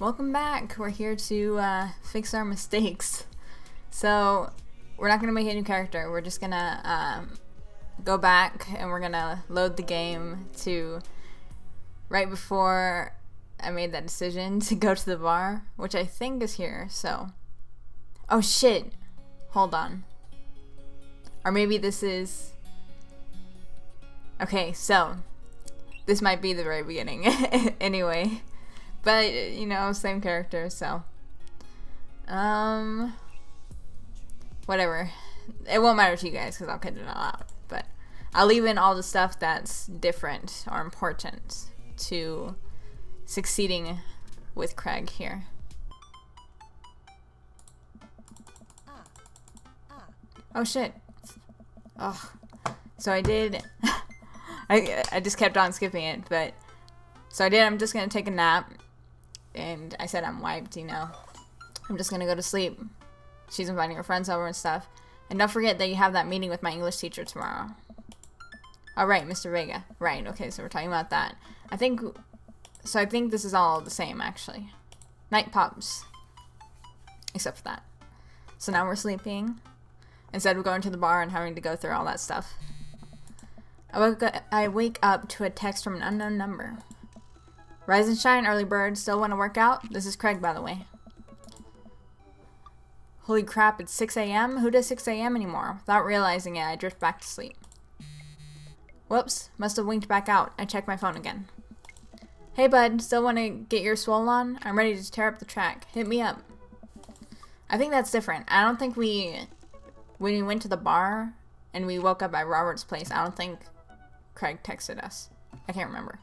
Welcome back. We're here to fix our mistakes. So we're not gonna make a new character. We're just gonna go back and we're gonna load the game to right before I made that decision to go to the bar, which I think is here. So, oh shit, hold on. Or maybe this is, okay, so this might be the very beginning. Anyway, but you know, same character, so whatever, it won't matter to you guys because I'll cut it all out, but I'll leave in all the stuff that's different or important to succeeding with Craig here. Oh shit. Oh, so I did I just kept on skipping it, but so I'm just gonna take a nap, and I said I'm wiped, you know, I'm just gonna go to sleep. She's inviting her friends over and stuff, and don't forget that you have that meeting with my English teacher tomorrow. All right, Mr. Vega. Right, okay, so we're talking about that. I think this is all the same, actually. Night pops. Except for that. So now we're sleeping, instead of going to the bar and having to go through all that stuff. I wake up to a text from an unknown number. Rise and shine, early bird. Still want to work out? This is Craig, by the way. Holy crap, it's 6 a.m.? Who does 6 a.m. anymore? Without realizing it, I drift back to sleep. Whoops, must have winked back out. I check my phone again. Hey bud, still want to get your swole on? I'm ready to tear up the track. Hit me up. I think that's different. I don't think when we went to the bar and we woke up at Robert's place, I don't think Craig texted us. I can't remember.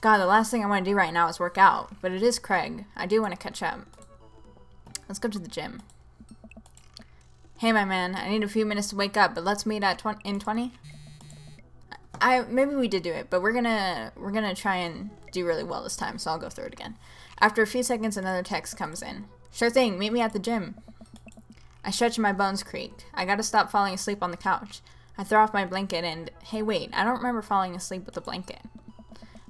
God, the last thing I want to do right now is work out, but it is Craig. I do want to catch up. Let's go to the gym. Hey my man, I need a few minutes to wake up, but let's meet at in 20? Maybe we did do it, but we're gonna try and do really well this time, so I'll go through it again. After a few seconds, another text comes in. Sure thing, meet me at the gym. I stretch and my bones creak. I gotta stop falling asleep on the couch. I throw off my blanket and, hey wait, I don't remember falling asleep with a blanket.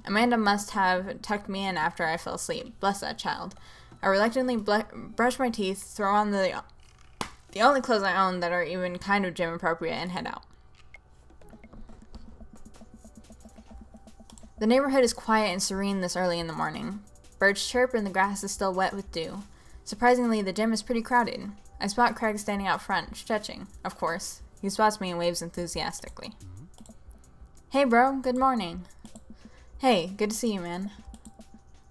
Amanda must have tucked me in after I fell asleep. Bless that child. I reluctantly brush my teeth, throw on the only clothes I own that are even kind of gym appropriate, and head out. The neighborhood is quiet and serene this early in the morning. Birds chirp and the grass is still wet with dew. Surprisingly, the gym is pretty crowded. I spot Craig standing out front, stretching. Of course. He spots me and waves enthusiastically. Hey bro, good morning. Hey, good to see you, man.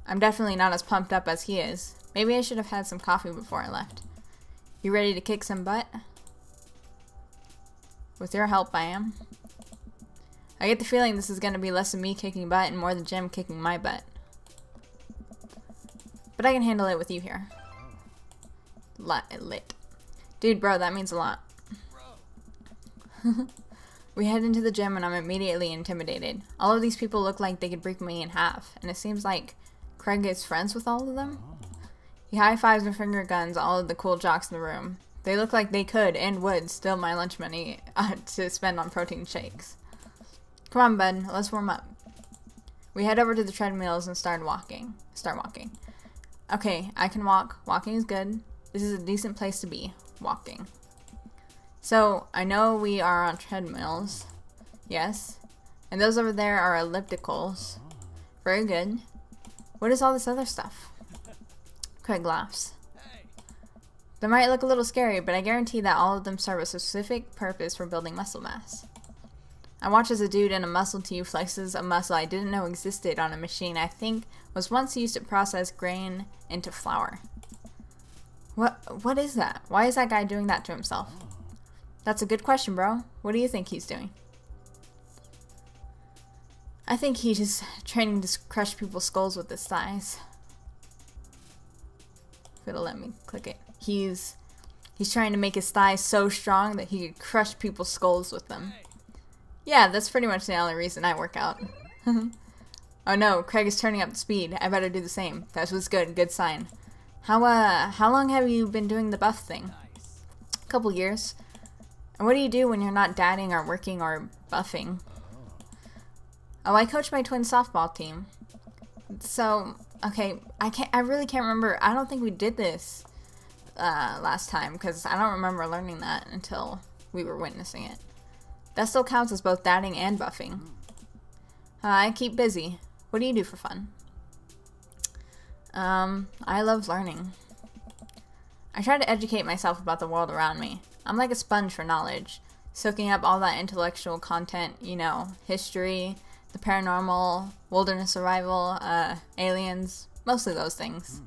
I'm definitely not as pumped up as he is. Maybe I should have had some coffee before I left. You ready to kick some butt? With your help, I am. I get the feeling this is going to be less of me kicking butt and more the gym kicking my butt. But I can handle it with you here. Lit. Dude, bro, that means a lot. We head into the gym and I'm immediately intimidated. All of these people look like they could break me in half, and it seems like Craig is friends with all of them. He high-fives and finger guns all of the cool jocks in the room. They look like they could and would steal my lunch money to spend on protein shakes. Come on, bud, let's warm up. We head over to the treadmills and start walking. Okay, I can walk. Walking is good. This is a decent place to be. Walking. So, I know we are on treadmills. Yes. And those over there are ellipticals. Very good. What is all this other stuff? Craig laughs. They might look a little scary, but I guarantee that all of them serve a specific purpose for building muscle mass. I watch as a dude in a muscle tube flexes a muscle I didn't know existed on a machine I think was once used to process grain into flour. What is that? Why is that guy doing that to himself? That's a good question, bro. What do you think he's doing? I think he's just training to crush people's skulls with his thighs. If it'll let me click it. He's trying to make his thighs so strong that he could crush people's skulls with them. Yeah, that's pretty much the only reason I work out. Oh no, Craig is turning up the speed. I better do the same. That was good. Good sign. How long have you been doing the buff thing? A couple years. And what do you do when you're not dadding or working or buffing? Oh, I coach my twin softball team. So, okay, I really can't remember. I don't think we did this last time, because I don't remember learning that until we were witnessing it. That still counts as both dadding and buffing. I keep busy. What do you do for fun? I love learning. I try to educate myself about the world around me. I'm like a sponge for knowledge, soaking up all that intellectual content, you know, history, the paranormal, wilderness survival, aliens, mostly those things.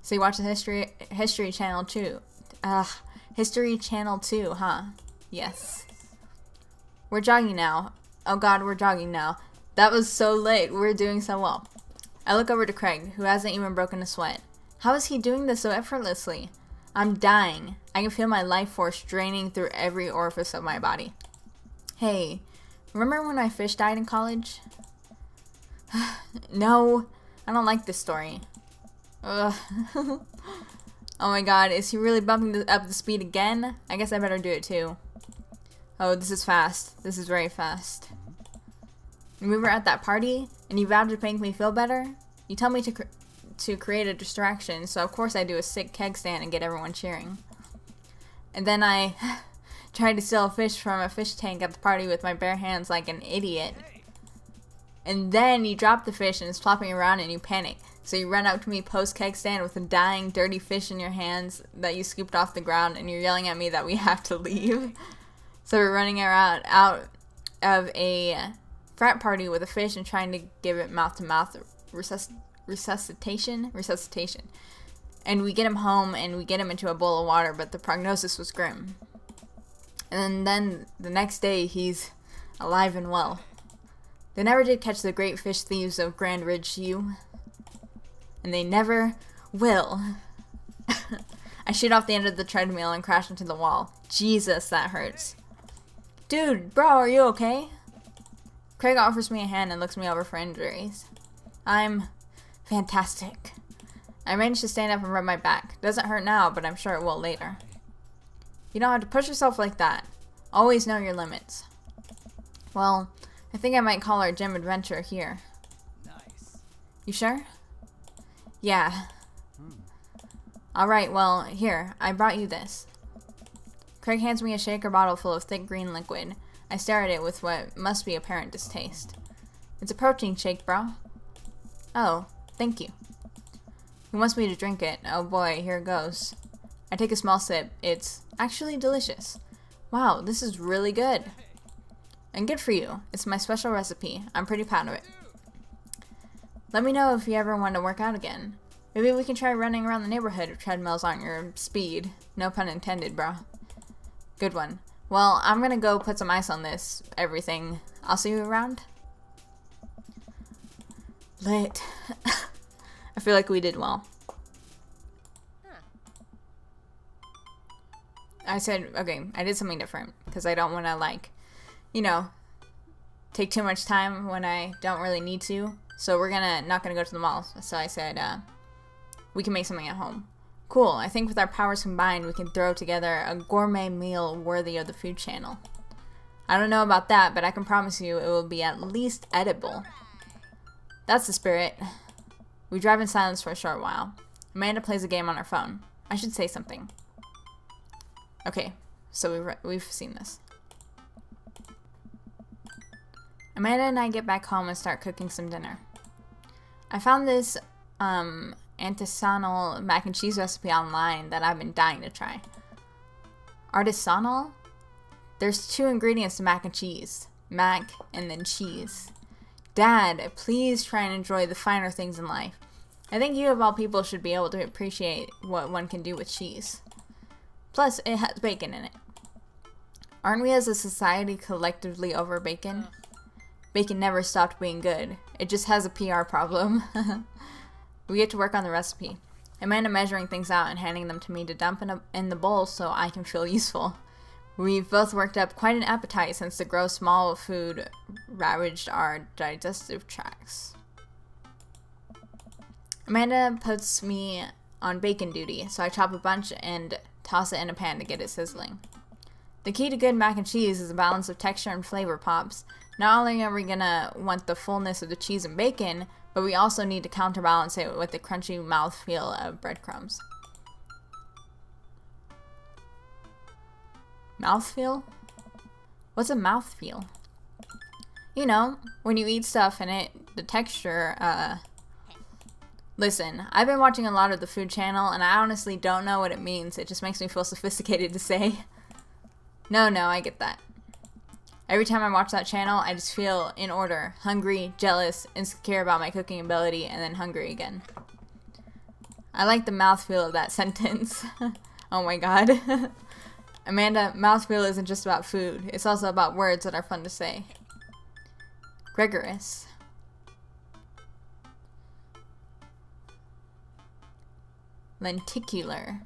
So you watch the History Channel too. History Channel 2, huh? Yes. We're jogging now. Oh god, we're jogging now. That was so late. We're doing so well. I look over to Craig, who hasn't even broken a sweat. How is he doing this so effortlessly? I'm dying. I can feel my life force draining through every orifice of my body. Hey, remember when my fish died in college? No, I don't like this story. Ugh. Oh my god, is he really bumping up the speed again? I guess I better do it too. Oh, this is fast. This is very fast. We were at that party, and you vowed to make me feel better? You tell me to create a distraction, so of course I do a sick keg stand and get everyone cheering. And then I tried to steal a fish from a fish tank at the party with my bare hands like an idiot. And then you drop the fish and it's flopping around and you panic. So you run up to me post-keg stand with a dying, dirty fish in your hands that you scooped off the ground, and you're yelling at me that we have to leave. So we're running around out of a frat party with a fish and trying to give it mouth-to-mouth resuscitation. And we get him home and we get him into a bowl of water, but the prognosis was grim. And then the next day he's alive and well. They never did catch the great fish thieves of Grand Ridge U. And they never will. I shoot off the end of the treadmill and crash into the wall. Jesus, that hurts. Dude, bro, are you okay? Craig offers me a hand and looks me over for injuries. I'm fantastic. I managed to stand up and rub my back. Doesn't hurt now, but I'm sure it will later. You don't have to push yourself like that. Always know your limits. Well, I think I might call our gym adventure here. Nice. You sure? Yeah. Alright, well, here, I brought you this. Craig hands me a shaker bottle full of thick green liquid. I stare at it with what must be apparent distaste. It's a protein shake, bro. Oh, thank you. He wants me to drink it. Oh boy, here it goes. I take a small sip. It's actually delicious. Wow, this is really good. And good for you. It's my special recipe. I'm pretty proud of it. Let me know if you ever want to work out again. Maybe we can try running around the neighborhood if treadmills aren't your speed. No pun intended, bro. Good one. Well, I'm gonna go put some ice on this everything. I'll see you around. Lit. I feel like we did well. I said, okay, I did something different because I don't want to, like, you know, take too much time when I don't really need to. So we're not gonna go to the mall. So I said, we can make something at home. Cool, I think with our powers combined, we can throw together a gourmet meal worthy of the Food Channel. I don't know about that, but I can promise you it will be at least edible. That's the spirit. We drive in silence for a short while. Amanda plays a game on her phone. I should say something. Okay, so we've seen this. Amanda and I get back home and start cooking some dinner. I found this artisanal mac and cheese recipe online that I've been dying to try. Artisanal? There's 2 ingredients to mac and cheese. Mac and then cheese. Dad, please try and enjoy the finer things in life. I think you of all people should be able to appreciate what one can do with cheese. Plus, it has bacon in it. Aren't we as a society collectively over bacon? Bacon never stopped being good. It just has a PR problem. We get to work on the recipe. Amanda measuring things out and handing them to me to dump in the bowl so I can feel useful. We've both worked up quite an appetite since the gross smell of food ravaged our digestive tracts. Amanda puts me on bacon duty, so I chop a bunch and toss it in a pan to get it sizzling. The key to good mac and cheese is a balance of texture and flavor pops. Not only are we gonna want the fullness of the cheese and bacon, but we also need to counterbalance it with the crunchy mouthfeel of breadcrumbs. Mouthfeel? What's a mouthfeel? You know, when you eat stuff and the texture, Listen, I've been watching a lot of the Food Channel, and I honestly don't know what it means. It just makes me feel sophisticated to say. No, I get that. Every time I watch that channel, I just feel in order. Hungry, jealous, insecure about my cooking ability, and then hungry again. I like the mouthfeel of that sentence. Oh my god. Amanda, mouthfeel isn't just about food. It's also about words that are fun to say. Gregorious. Lenticular.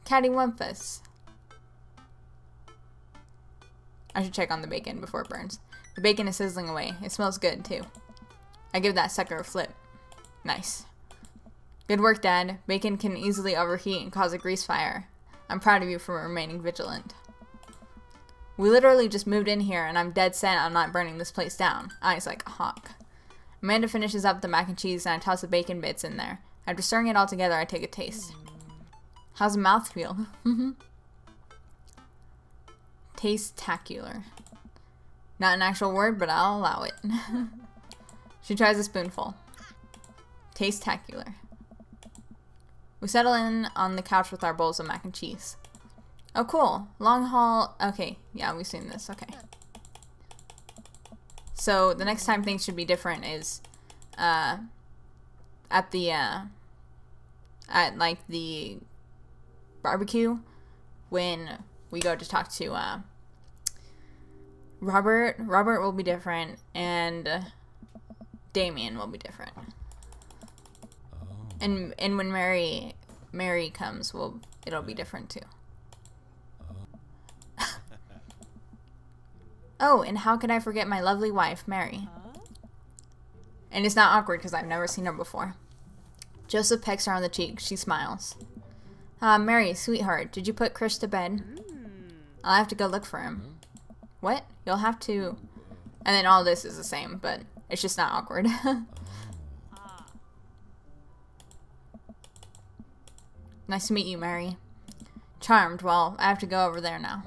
Cattywampus. I should check on the bacon before it burns. The bacon is sizzling away. It smells good, too. I give that sucker a flip. Nice. Good work, Dad. Bacon can easily overheat and cause a grease fire. I'm proud of you for remaining vigilant. We literally just moved in here, and I'm dead set on not burning this place down. Eyes like a hawk. Amanda finishes up the mac and cheese, and I toss the bacon bits in there. After stirring it all together, I take a taste. How's the mouth feel? Taste-tacular. Not an actual word, but I'll allow it. She tries a spoonful. Taste-tacular. We settle in on the couch with our bowls of mac and cheese. Oh, cool. Long haul. Okay, yeah, we've seen this. Okay. So, the next time things should be different is, at like the barbecue when we go to talk to Robert will be different, and Damien will be different. And when Mary comes, it'll be different too. Oh, and how could I forget my lovely wife, Mary? And it's not awkward because I've never seen her before. Joseph pecks her on the cheek. She smiles. Mary, sweetheart, did you put Chris to bed? I'll have to go look for him. What? You'll have to... And then all this is the same, but it's just not awkward. Nice to meet you, Mary. Charmed. Well, I have to go over there now.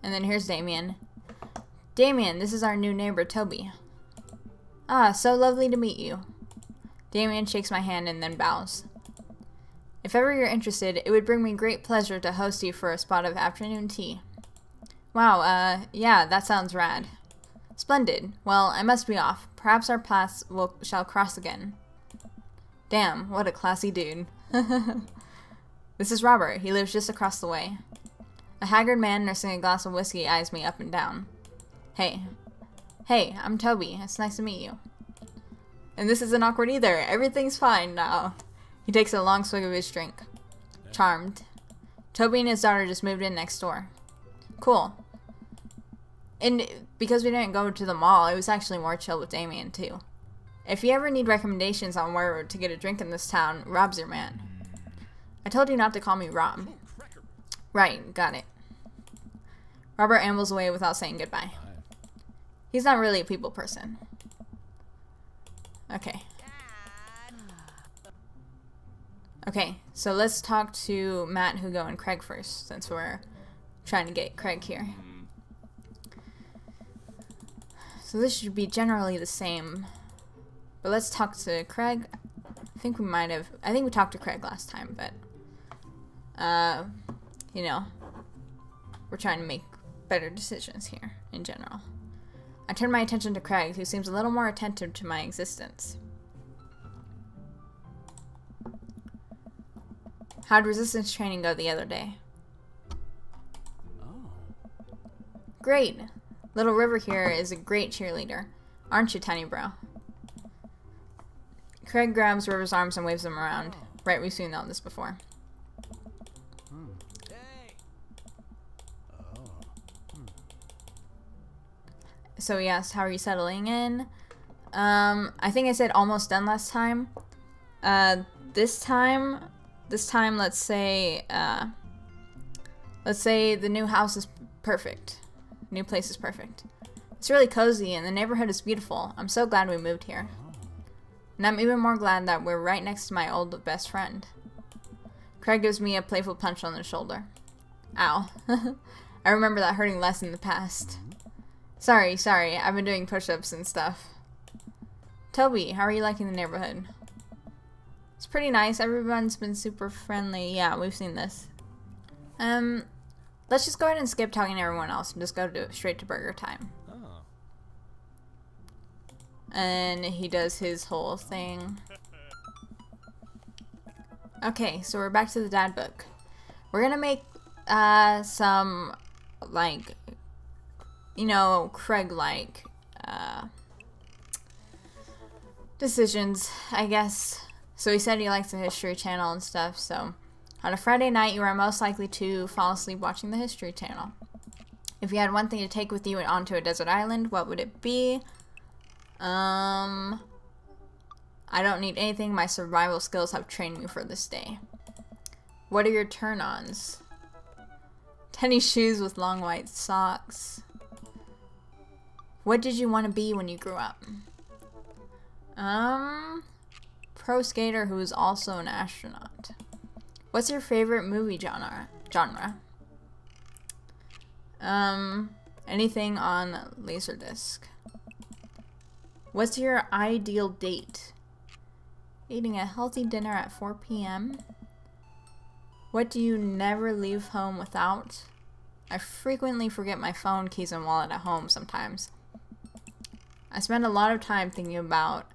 And then here's Damien. Damien, this is our new neighbor, Toby. Ah, so lovely to meet you. Damien shakes my hand and then bows. If ever you're interested, it would bring me great pleasure to host you for a spot of afternoon tea. Wow, yeah, that sounds rad. Splendid. Well, I must be off. Perhaps our paths shall cross again. Damn, what a classy dude. This is Robert. He lives just across the way. A haggard man nursing a glass of whiskey eyes me up and down. Hey, I'm Toby. It's nice to meet you. And this isn't awkward either. Everything's fine now. He takes a long swig of his drink. Charmed. Toby and his daughter just moved in next door. Cool. And because we didn't go to the mall, it was actually more chill with Damien too. If you ever need recommendations on where to get a drink in this town, Rob's your man. I told you not to call me Rob. Right, got it. Robert ambles away without saying goodbye. He's not really a people person. Okay. Okay, so let's talk to Matt, Hugo, and Craig first, since we're trying to get Craig here. So this should be generally the same. But let's talk to Craig. I think we talked to Craig last time, but you know, we're trying to make better decisions here in general. I turn my attention to Craig, who seems a little more attentive to my existence. How'd resistance training go the other day? Oh. Great. Little River here is a great cheerleader. Aren't you, tiny bro? Craig grabs River's arms and waves them around. Right, we've seen all this before. So he asked, how are you settling in? I think I said almost done last time. This time, let's say the new house is perfect. New place is perfect. It's really cozy and the neighborhood is beautiful. I'm so glad we moved here. And I'm even more glad that we're right next to my old best friend. Craig gives me a playful punch on the shoulder. Ow. I remember that hurting less in the past. Sorry. I've been doing push-ups and stuff. Toby, how are you liking the neighborhood? It's pretty nice. Everyone's been super friendly. Yeah, we've seen this. Let's just go ahead and skip talking to everyone else and just go straight to burger time. Oh. And he does his whole thing. Okay, so we're back to the dad book. We're gonna make some, like, you know, Craig-like decisions, I guess. So he said he likes the History Channel and stuff, so on a Friday night you are most likely to fall asleep watching the History Channel. If you had one thing to take with you onto a desert island, what would it be? I don't need anything. My survival skills have trained me for this day. What are your turn-ons? Tennis shoes with long white socks. What did you want to be when you grew up? Pro skater who is also an astronaut. What's your favorite movie genre? Anything on Laserdisc. What's your ideal date? Eating a healthy dinner at 4 p.m. What do you never leave home without? I frequently forget my phone, keys, and wallet at home sometimes. I spend a lot of time thinking about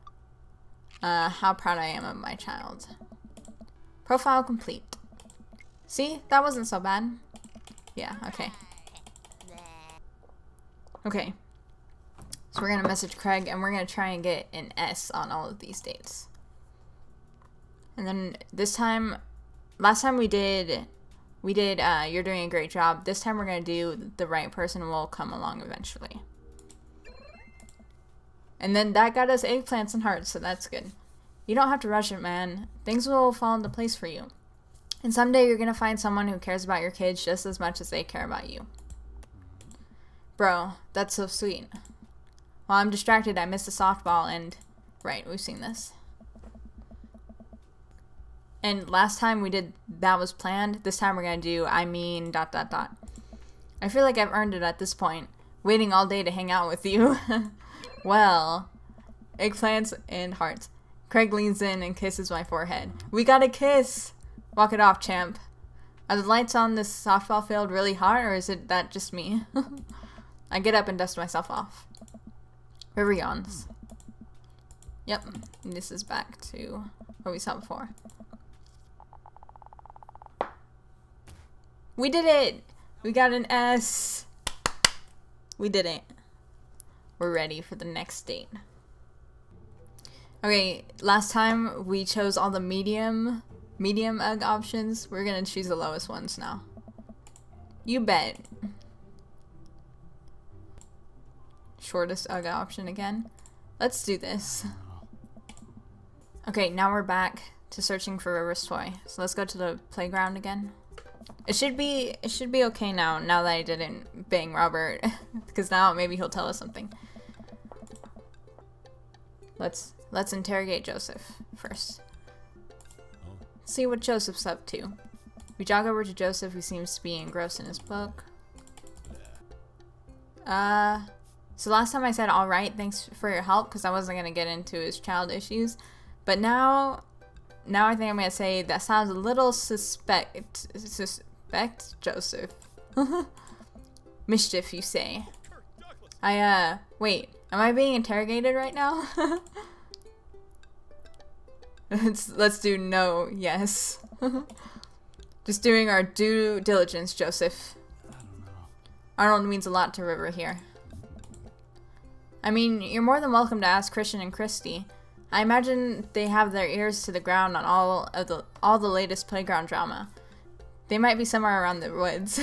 how proud I am of my child. Profile complete. See? That wasn't so bad. Yeah, okay. Okay. So we're gonna message Craig and we're gonna try and get an S on all of these dates. And then this time, last time we did you're doing a great job. This time we're gonna do the right person will come along eventually. And then that got us eggplants and hearts, so that's good. You don't have to rush it, man. Things will fall into place for you. And someday you're gonna find someone who cares about your kids just as much as they care about you. Bro, that's so sweet. While I'm distracted, I missed a softball and... Right, we've seen this. And last time we did that was planned. This time we're gonna do I mean ... I feel like I've earned it at this point. Waiting all day to hang out with you. Well, eggplants and hearts. Craig leans in and kisses my forehead. We got a kiss! Walk it off, champ. Are the lights on this softball field really hot, or is it that just me? I get up and dust myself off. River yawns. Yep, and this is back to what we saw before. We did it! We got an S! We did it. We're ready for the next date. Okay, last time we chose all the medium UGG options. We're gonna choose the lowest ones now. You bet. Shortest UGG option again. Let's do this. Okay, now we're back to searching for River's toy. So let's go to the playground again. It should be okay now that I didn't bang Robert, because now maybe he'll tell us something. Let's interrogate Joseph first. See what Joseph's up to. We jog over to Joseph, who seems to be engrossed in his book. So last time I said alright, thanks for your help, because I wasn't going to get into his child issues. But now I think I'm going to say that sounds a little suspect, Joseph. Mischief, you say. Wait, am I being interrogated right now? Let's do no, yes. Just doing our due diligence, Joseph. Arnold means a lot to River here. I mean, you're more than welcome to ask Christian and Christy. I imagine they have their ears to the ground on all the latest playground drama. They might be somewhere around the woods.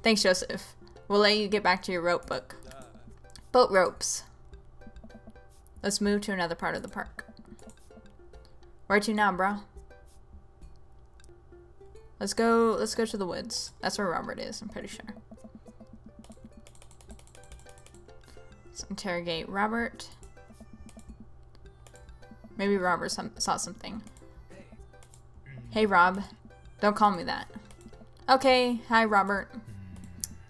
Thanks, Joseph. We'll let you get back to your rope book. Boat ropes. Let's move to another part of the park. Where to now, bro? Let's go to the woods. That's where Robert is, I'm pretty sure. Let's interrogate Robert. Maybe Robert saw something. Hey, Rob. Don't call me that. Okay, hi, Robert.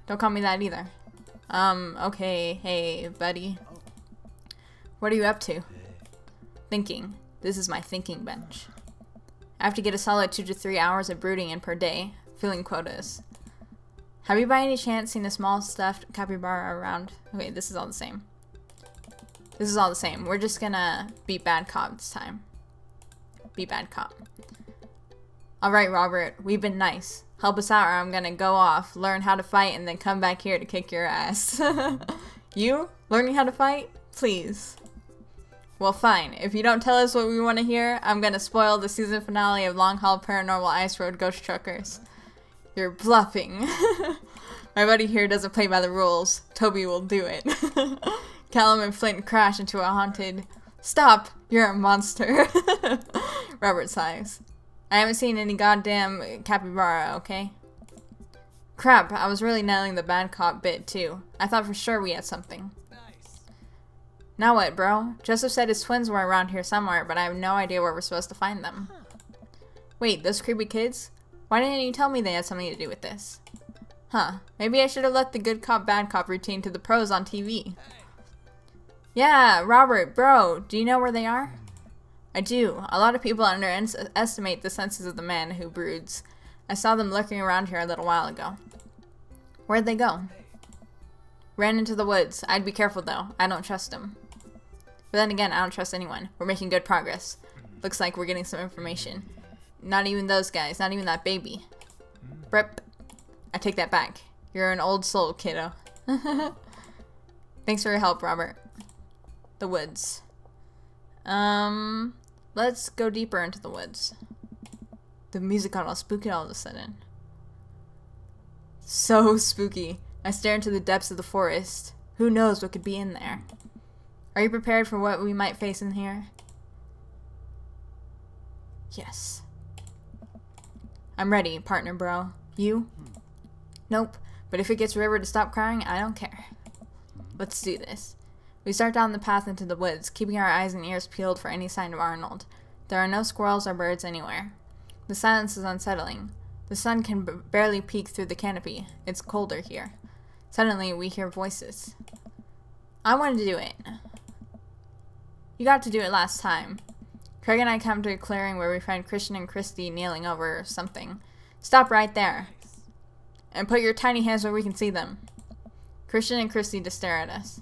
Don't call me that either. Okay, hey, buddy. What are you up to? Thinking. This is my thinking bench. I have to get a solid 2 to 3 hours of brooding in per day. Filling quotas. Have you by any chance seen a small stuffed capybara around? Okay, this is all the same. This is all the same. We're just gonna be bad cop this time. Be bad cop. Alright, Robert. We've been nice. Help us out or I'm gonna go off, learn how to fight, and then come back here to kick your ass. You? Learning how to fight? Please. Well, fine. If you don't tell us what we want to hear, I'm gonna spoil the season finale of Long Haul Paranormal Ice Road Ghost Truckers. You're bluffing. My buddy here doesn't play by the rules. Toby will do it. Callum and Flint crash into a haunted... Stop! You're a monster. Robert sighs. I haven't seen any goddamn capybara, okay? Crap, I was really nailing the bad cop bit, too. I thought for sure we had something. Now what, bro? Joseph said his twins were around here somewhere, but I have no idea where we're supposed to find them. Wait, those creepy kids? Why didn't you tell me they had something to do with this? Huh. Maybe I should have left the good cop, bad cop routine to the pros on TV. Yeah, Robert, bro, do you know where they are? I do. A lot of people underestimate the senses of the man who broods. I saw them lurking around here a little while ago. Where'd they go? Ran into the woods. I'd be careful, though. I don't trust them. But then again, I don't trust anyone. We're making good progress. Looks like we're getting some information. Not even those guys. Not even that baby. Brep. I take that back. You're an old soul, kiddo. Thanks for your help, Robert. The woods. Let's go deeper into the woods. The music got all spooky all of a sudden. So spooky. I stare into the depths of the forest. Who knows what could be in there? Are you prepared for what we might face in here? Yes. I'm ready, partner bro. You? Nope. But if it gets River to stop crying, I don't care. Let's do this. We start down the path into the woods, keeping our eyes and ears peeled for any sign of Arnold. There are no squirrels or birds anywhere. The silence is unsettling. The sun can barely peek through the canopy. It's colder here. Suddenly, we hear voices. I wanted to do it. You got to do it last time. Craig and I come to a clearing where we find Christian and Christy kneeling over something. Stop right there. And put your tiny hands where we can see them. Christian and Christy just stare at us.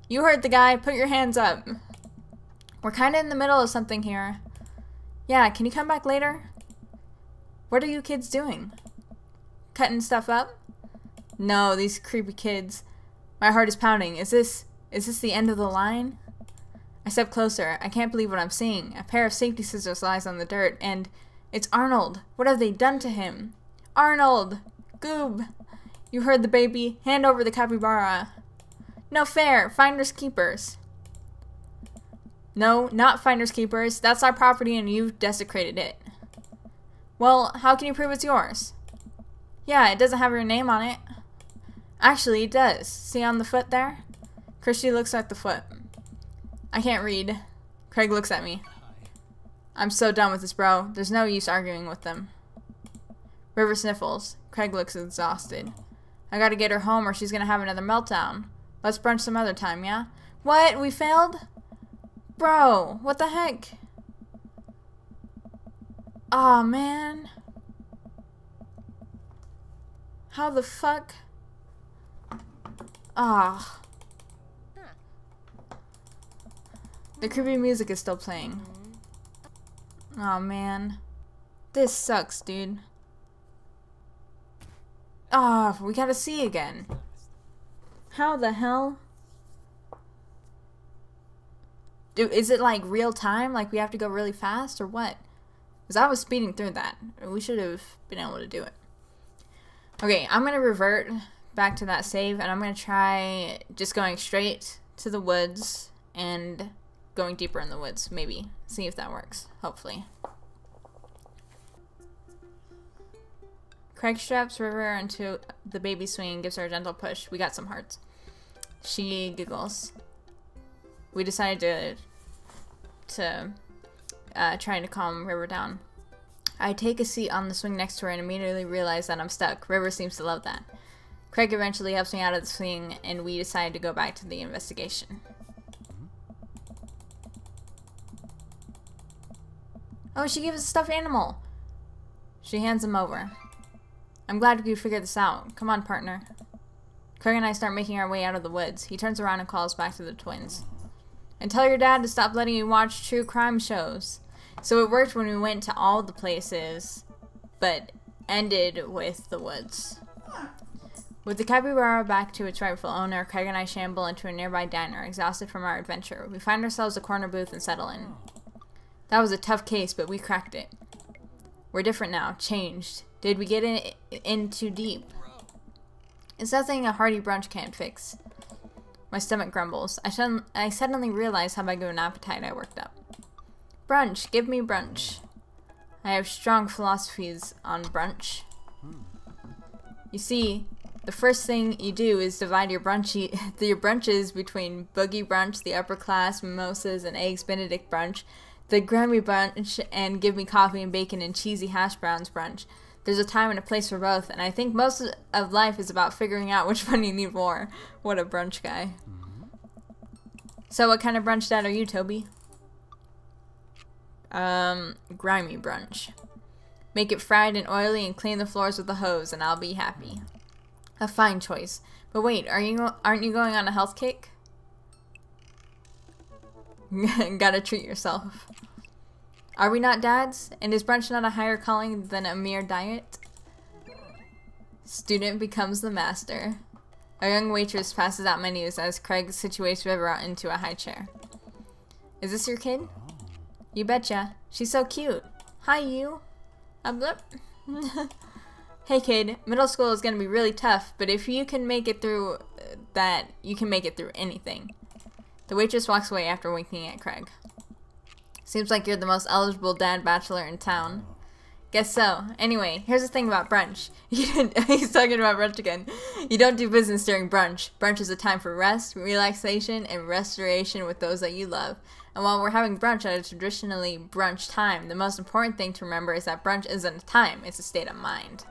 You heard the guy. Put your hands up. We're kind of in the middle of something here. Yeah, can you come back later? What are you kids doing? Cutting stuff up? No, these creepy kids. My heart is pounding. Is this the end of the line? I step closer. I can't believe what I'm seeing. A pair of safety scissors lies on the dirt, and it's Arnold. What have they done to him? Arnold! Goob! You heard the baby. Hand over the capybara. No fair. Finders keepers. No, not finders keepers. That's our property and you've desecrated it. Well, how can you prove it's yours? Yeah, it doesn't have your name on it. Actually, it does. See on the foot there? Christy looks at the foot. I can't read. Craig looks at me. I'm so done with this, bro. There's no use arguing with them. River sniffles. Craig looks exhausted. I gotta get her home or she's gonna have another meltdown. Let's brunch some other time, yeah? What? We failed? Bro, what the heck? Aw, man. How the fuck? Ah. The creepy music is still playing. Aw, man. This sucks, dude. Ah, we gotta see again. How the hell? Dude, is it like real time? Like we have to go really fast or what? Because I was speeding through that. We should have been able to do it. Okay, I'm going to revert back to that save and I'm going to try just going straight to the woods and going deeper in the woods, maybe. See if that works, hopefully. Craig straps River into the baby swing and gives her a gentle push. We got some hearts. She giggles. We decided to try to calm River down. I take a seat on the swing next to her and immediately realize that I'm stuck. River seems to love that. Craig eventually helps me out of the swing, and we decide to go back to the investigation. Oh, she gave us a stuffed animal. She hands him over. I'm glad we figured this out. Come on, partner. Craig and I start making our way out of the woods. He turns around and calls back to the twins. And tell your dad to stop letting you watch true crime shows. So it worked when we went to all the places, but ended with the woods. With the capybara back to its rightful owner, Craig and I shamble into a nearby diner, exhausted from our adventure. We find ourselves a corner booth and settle in. That was a tough case, but we cracked it. We're different now, changed. Did we get in too deep? It's nothing a hearty brunch can't fix. My stomach grumbles. I suddenly realize how big of an appetite I worked up. Brunch, give me brunch. I have strong philosophies on brunch. You see, the first thing you do is divide your brunches between boogie brunch, the upper class, mimosas, and eggs Benedict brunch, the Grammy brunch, and give me coffee and bacon and cheesy hash browns brunch. There's a time and a place for both, and I think most of life is about figuring out which one you need more. What a brunch guy. So what kind of brunch dad are you, Toby? Grimy brunch. Make it fried and oily and clean the floors with a hose and I'll be happy. A fine choice. But wait, aren't you going on a health kick? Gotta treat yourself. Are we not dads? And is brunch not a higher calling than a mere diet? Student becomes the master. A young waitress passes out menus as Craig situates River into a high chair. Is this your kid? You betcha. She's so cute. Hi, you. Hey, kid. Middle school is gonna be really tough, but if you can make it through that, you can make it through anything. The waitress walks away after winking at Craig. Seems like you're the most eligible dad bachelor in town. Guess so. Anyway, here's the thing about brunch. He's talking about brunch again. You don't do business during brunch. Brunch is a time for rest, relaxation, and restoration with those that you love. And while we're having brunch at a traditionally brunch time, the most important thing to remember is that brunch isn't a time, it's a state of mind.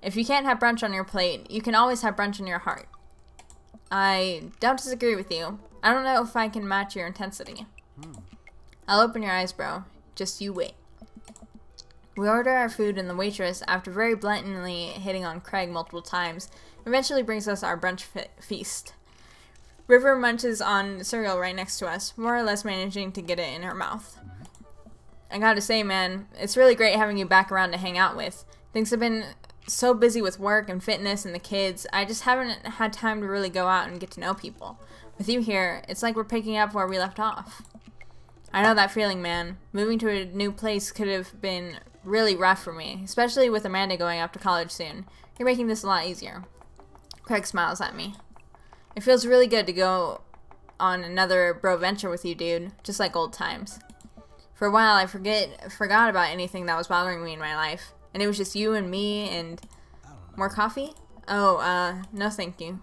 If you can't have brunch on your plate, you can always have brunch in your heart. I don't disagree with you. I don't know if I can match your intensity. I'll open your eyes, bro. Just you wait. We order our food, and the waitress, after very blatantly hitting on Craig multiple times, eventually brings us our brunch feast. River munches on cereal right next to us, more or less managing to get it in her mouth. I gotta say, man, it's really great having you back around to hang out with. Things have been so busy with work and fitness and the kids, I just haven't had time to really go out and get to know people. With you here, it's like we're picking up where we left off. I know that feeling, man. Moving to a new place could have been really rough for me, especially with Amanda going off to college soon. You're making this a lot easier. Craig smiles at me. It feels really good to go on another bro venture with you, dude, just like old times. For a while, I forgot about anything that was bothering me in my life, and it was just you and me and... More coffee? Oh, no thank you.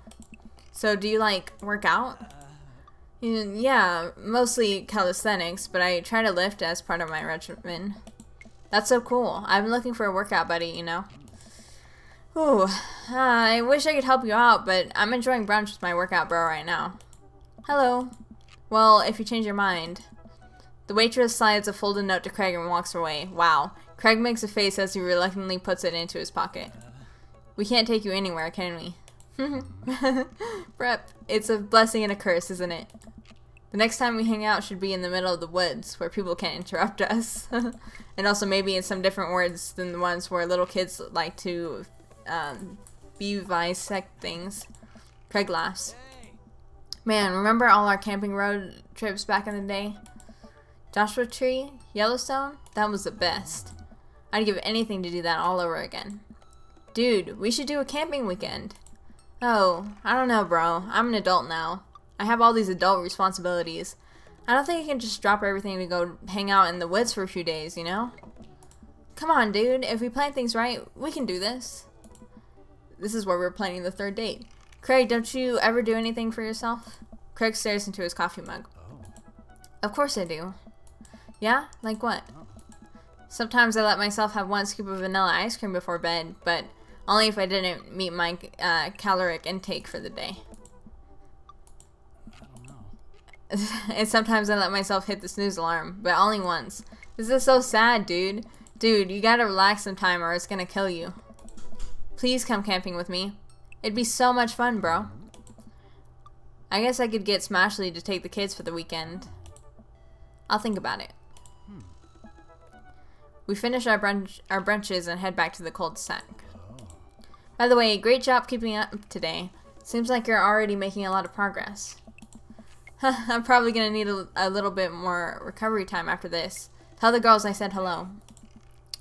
So do you, like, work out? Yeah, mostly calisthenics, but I try to lift as part of my regimen. That's so cool. I've been looking for a workout buddy, you know. Ooh, I wish I could help you out, but I'm enjoying brunch with my workout bro right now. Hello. Well, if you change your mind. The waitress slides a folded note to Craig and walks away. Wow. Craig makes a face as he reluctantly puts it into his pocket. We can't take you anywhere, can we? Prep. It's a blessing and a curse, isn't it? The next time we hang out should be in the middle of the woods, where people can't interrupt us. And also maybe in some different words than the ones where little kids like to bisect things. Craig laughs. Man, remember all our camping road trips back in the day? Joshua Tree? Yellowstone? That was the best. I'd give anything to do that all over again. Dude, we should do a camping weekend. Oh, I don't know, bro. I'm an adult now. I have all these adult responsibilities. I don't think I can just drop everything to go hang out in the woods for a few days, you know? Come on, dude. If we plan things right, we can do this. This is where we're planning the third date. Craig, don't you ever do anything for yourself? Craig stares into his coffee mug. Of course I do. Yeah? Like what? Sometimes I let myself have one scoop of vanilla ice cream before bed, but only if I didn't meet my caloric intake for the day. And sometimes I let myself hit the snooze alarm, but only once. This is so sad, dude. Dude, you gotta relax sometime or it's gonna kill you. Please come camping with me. It'd be so much fun, bro. I guess I could get Smashly to take the kids for the weekend. I'll think about it. We finish our brunches and head back to the cul-de-sac. By the way, great job keeping up today. Seems like you're already making a lot of progress. I'm probably gonna need a little bit more recovery time after this. Tell the girls I said hello.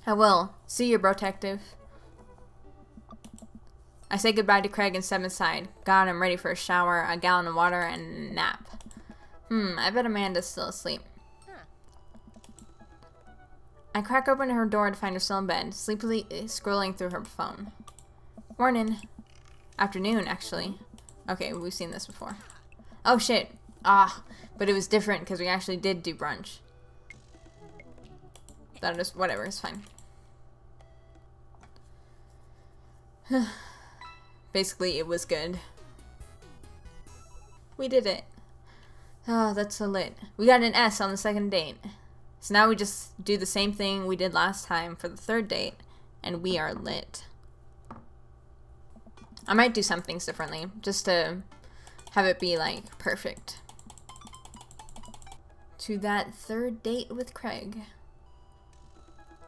I will. See you, brotective. I say goodbye to Craig and step inside. God, I'm ready for a shower, a gallon of water, and a nap. I bet Amanda's still asleep. I crack open her door to find her still in bed, sleepily scrolling through her phone. Morning. Afternoon, actually. Okay, we've seen this before. Oh, shit. But it was different because we actually did do brunch. That is, whatever, it's fine. Basically, it was good. We did it. Oh, that's so lit. We got an S on the second date. So now we just do the same thing we did last time for the third date, and we are lit. I might do some things differently, just to have it be, like, perfect. To that third date with Craig.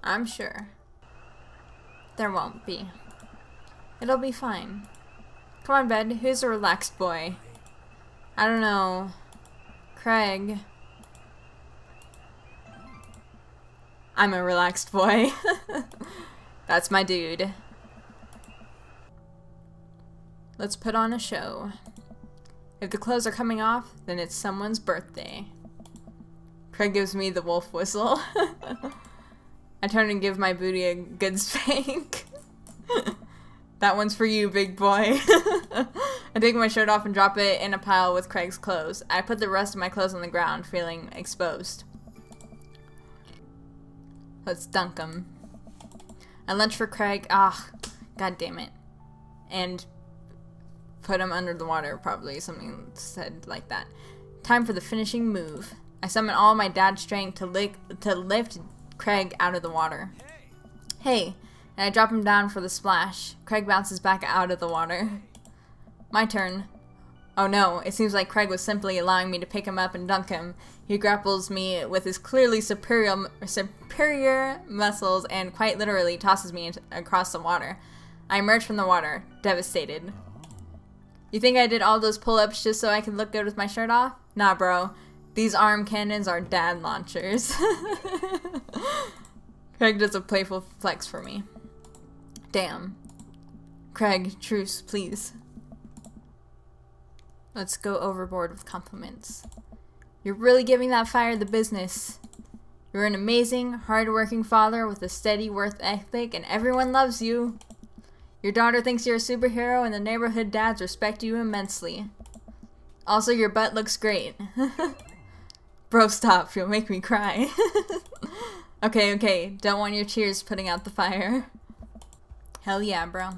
I'm sure. There won't be. It'll be fine. Come on, bed. Who's a relaxed boy? I don't know. Craig. I'm a relaxed boy. That's my dude. Let's put on a show. If the clothes are coming off, then it's someone's birthday. Craig gives me the wolf whistle. I turn and give my booty a good spank. That one's for you, big boy. I take my shirt off and drop it in a pile with Craig's clothes. I put the rest of my clothes on the ground, feeling exposed. Let's dunk him. I lunge for Craig. God damn it. And put him under the water, probably. Something said like that. Time for the finishing move. I summon all my dad's strength to lift Craig out of the water. Hey. And I drop him down for the splash. Craig bounces back out of the water. My turn. Oh no, it seems like Craig was simply allowing me to pick him up and dunk him. He grapples me with his clearly superior muscles and quite literally tosses me across the water. I emerge from the water, devastated. You think I did all those pull-ups just so I could look good with my shirt off? Nah, bro. These arm cannons are dad launchers. Craig does a playful flex for me. Damn. Craig, truce, please. Let's go overboard with compliments. You're really giving that fire the business. You're an amazing, hard-working father with a steady work ethic, and everyone loves you. Your daughter thinks you're a superhero, and the neighborhood dads respect you immensely. Also, your butt looks great. Bro, stop. You'll make me cry. Okay. Don't want your cheers putting out the fire. Hell yeah, bro.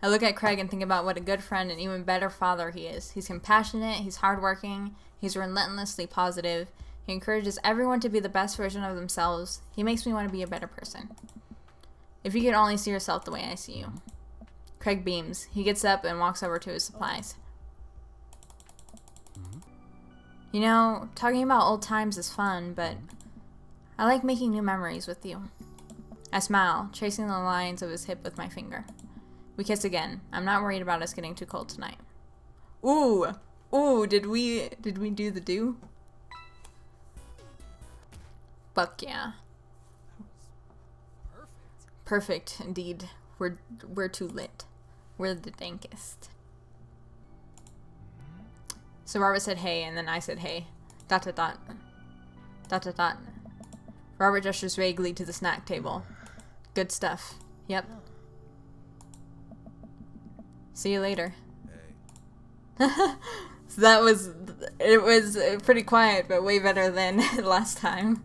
I look at Craig and think about what a good friend and even better father he is. He's compassionate, he's hardworking, he's relentlessly positive. He encourages everyone to be the best version of themselves. He makes me want to be a better person. If you could only see yourself the way I see you. Craig beams. He gets up and walks over to his supplies. You know, talking about old times is fun, but I like making new memories with you. I smile, tracing the lines of his hip with my finger. We kiss again. I'm not worried about us getting too cold tonight. Ooh! Did we do the do? Fuck yeah. Perfect, indeed. We're too lit. We're the dankest. So Robert said hey, and then I said hey. ... Robert gestures vaguely to the snack table. Good stuff. Yep. See you later. So it was pretty quiet, but way better than last time.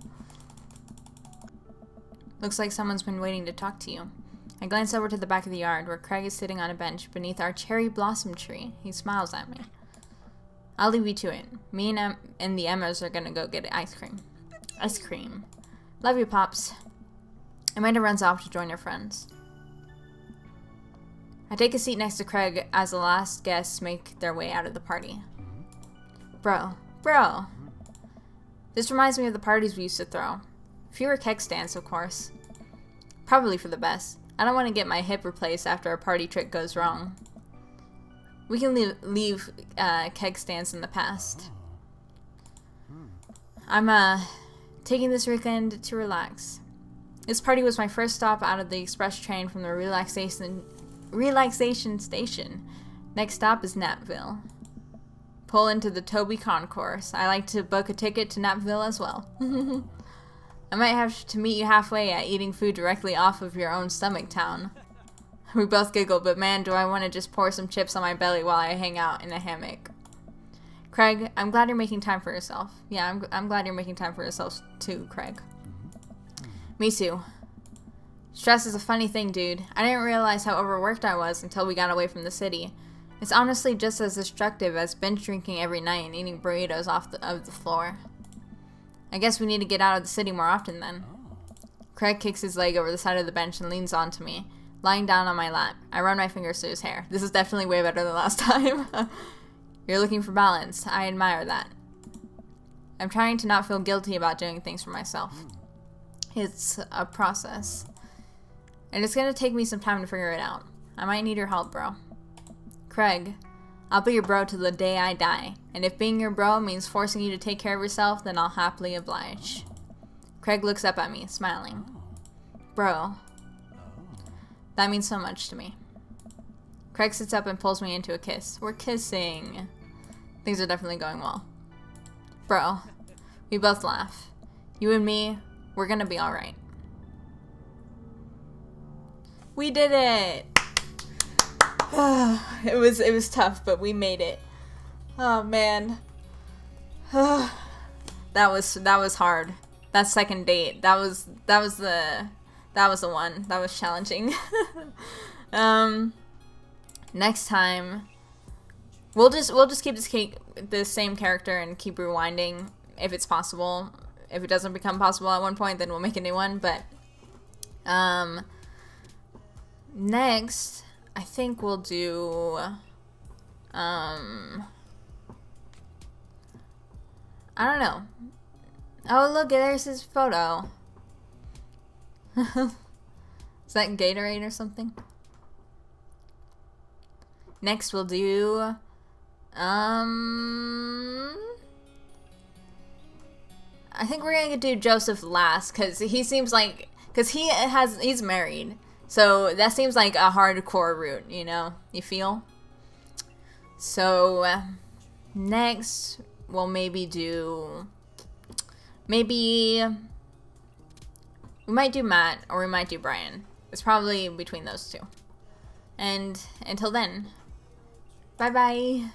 Looks like someone's been waiting to talk to you. I glance over to the back of the yard, where Craig is sitting on a bench beneath our cherry blossom tree. He smiles at me. I'll leave you to it. Me and the Emmas are gonna go get ice cream. Ice cream. Love you, Pops. Amanda runs off to join her friends. I take a seat next to Craig as the last guests make their way out of the party. Bro. This reminds me of the parties we used to throw. Fewer keg stands, of course. Probably for the best. I don't want to get my hip replaced after a party trick goes wrong. We can leave keg stands in the past. I'm taking this weekend to relax. This party was my first stop out of the express train from the relaxation station. Next stop is Napville. Pull into the Toby Concourse. I like to book a ticket to Napville as well. I might have to meet you halfway at eating food directly off of your own stomach town. We both giggle, but man, do I want to just pour some chips on my belly while I hang out in a hammock. Craig, I'm glad you're making time for yourself. Yeah, I'm glad you're making time for yourself too, Craig. Me too. Stress is a funny thing, dude. I didn't realize how overworked I was until we got away from the city. It's honestly just as destructive as binge drinking every night and eating burritos off the floor. I guess we need to get out of the city more often then. Craig kicks his leg over the side of the bench and leans onto me, lying down on my lap. I run my fingers through his hair. This is definitely way better than last time. You're looking for balance. I admire that. I'm trying to not feel guilty about doing things for myself. It's a process. And it's gonna take me some time to figure it out. I might need your help, bro. Craig, I'll be your bro till the day I die. And if being your bro means forcing you to take care of yourself, then I'll happily oblige. Craig looks up at me, smiling. Bro. That means so much to me. Craig sits up and pulls me into a kiss. We're kissing. Things are definitely going well. Bro. We both laugh. You and me, we're gonna be alright. We did it! It was tough, but we made it. Oh man. That was hard. That second date. That was the one. That was challenging. Next time we'll just keep the same character and keep rewinding if it's possible. If it doesn't become possible at one point, then we'll make a new one, but next I think we'll do I don't know. Oh, look, there's his photo. Is that Gatorade or something? Next we'll do I think we're gonna do Joseph last, cause he seems like, he's married, so that seems like a hardcore route, you know? You feel? So next we'll maybe we might do Matt or we might do Brian. It's probably between those two. And until then, bye bye.